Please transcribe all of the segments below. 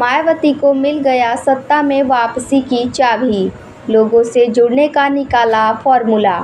मायावती को मिल गया सत्ता में वापसी की चाबी, लोगों से जुड़ने का निकाला फॉर्मूला।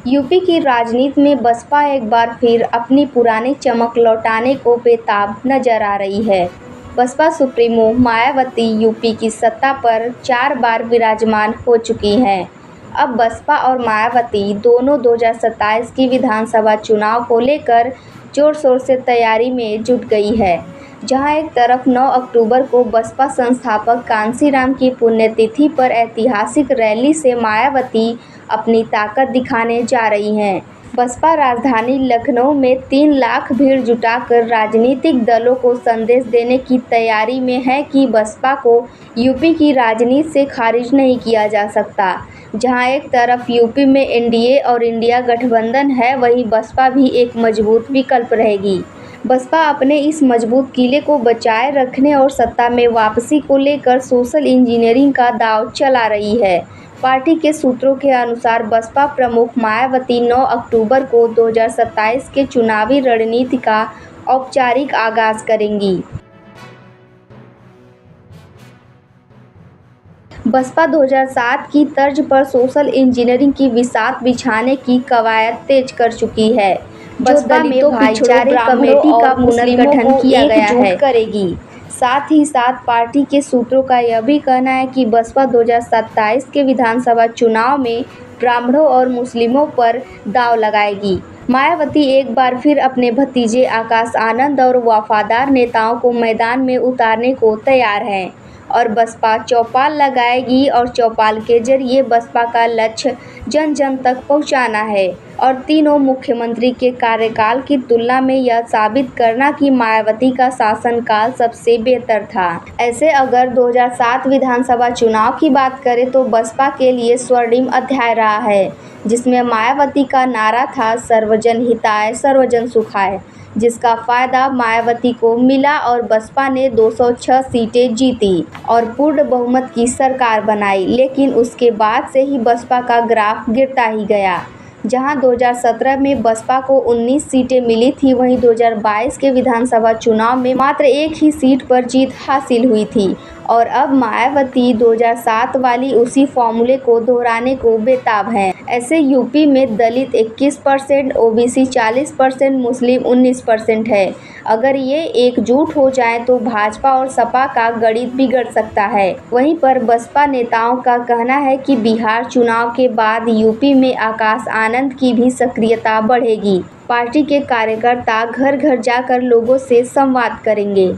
यूपी की राजनीति में बसपा एक बार फिर अपनी पुरानी चमक लौटाने को बेताब नजर आ रही है। बसपा सुप्रीमो मायावती यूपी की सत्ता पर 4 बार विराजमान हो चुकी हैं। अब बसपा और मायावती दोनों 2027 की विधानसभा चुनाव को लेकर जोर शोर से तैयारी में जुट गई है। जहां एक तरफ 9 अक्टूबर को बसपा संस्थापक कांशीराम की पुण्यतिथि पर ऐतिहासिक रैली से मायावती अपनी ताकत दिखाने जा रही हैं। बसपा राजधानी लखनऊ में 3 लाख भीड़ जुटाकर राजनीतिक दलों को संदेश देने की तैयारी में है कि बसपा को यूपी की राजनीति से खारिज नहीं किया जा सकता। जहां एक तरफ यूपी में एनडीए और इंडिया गठबंधन है, वहीं बसपा भी एक मजबूत विकल्प रहेगी। बसपा अपने इस मजबूत किले को बचाए रखने और सत्ता में वापसी को लेकर सोशल इंजीनियरिंग का दांव चला रही है। पार्टी के सूत्रों के अनुसार बसपा प्रमुख मायावती 9 अक्टूबर को 2027 के चुनावी रणनीति का औपचारिक आगाज करेंगी। बसपा 2007 की तर्ज पर सोशल इंजीनियरिंग की बिसात बिछाने की कवायद तेज कर चुकी है। बसपा में भाईचारे कमेटी का पुनर्गठन किया गया है करेगी। साथ ही साथ पार्टी के सूत्रों का यह भी कहना है कि बसपा 2027 के विधानसभा चुनाव में ब्राह्मणों और मुस्लिमों पर दांव लगाएगी। मायावती एक बार फिर अपने भतीजे आकाश आनंद और वफादार नेताओं को मैदान में उतारने को तैयार हैं और बसपा चौपाल लगाएगी और चौपाल के जरिए बसपा का लक्ष्य जन जन तक पहुंचाना है और तीनों मुख्यमंत्री के कार्यकाल की तुलना में यह साबित करना कि मायावती का शासनकाल सबसे बेहतर था। ऐसे अगर 2007 विधानसभा चुनाव की बात करें तो बसपा के लिए स्वर्णिम अध्याय रहा है, जिसमें मायावती का नारा था सर्वजन हिताय सर्वजन सुखाय, जिसका फायदा मायावती को मिला और बसपा ने 206 सीटें जीती और पूर्ण बहुमत की सरकार बनाई। लेकिन उसके बाद से ही बसपा का ग्राफ गिरता ही गया। जहां 2017 में बसपा को 19 सीटें मिली थी, वहीं 2022 के विधानसभा चुनाव में मात्र एक ही सीट पर जीत हासिल हुई थी और अब मायावती 2007 वाली उसी फॉर्मूले को दोहराने को बेताब हैं। ऐसे यूपी में दलित 21%, ओबीसी 40%, मुस्लिम 19% है। अगर ये एकजुट हो जाएं तो भाजपा और सपा का गणित बिगड़ सकता है। वहीं पर बसपा नेताओं का कहना है कि बिहार चुनाव के बाद यूपी में आकाश आनंद की भी सक्रियता बढ़ेगी। पार्टी के कार्यकर्ता घर घर जाकर लोगों से संवाद करेंगे।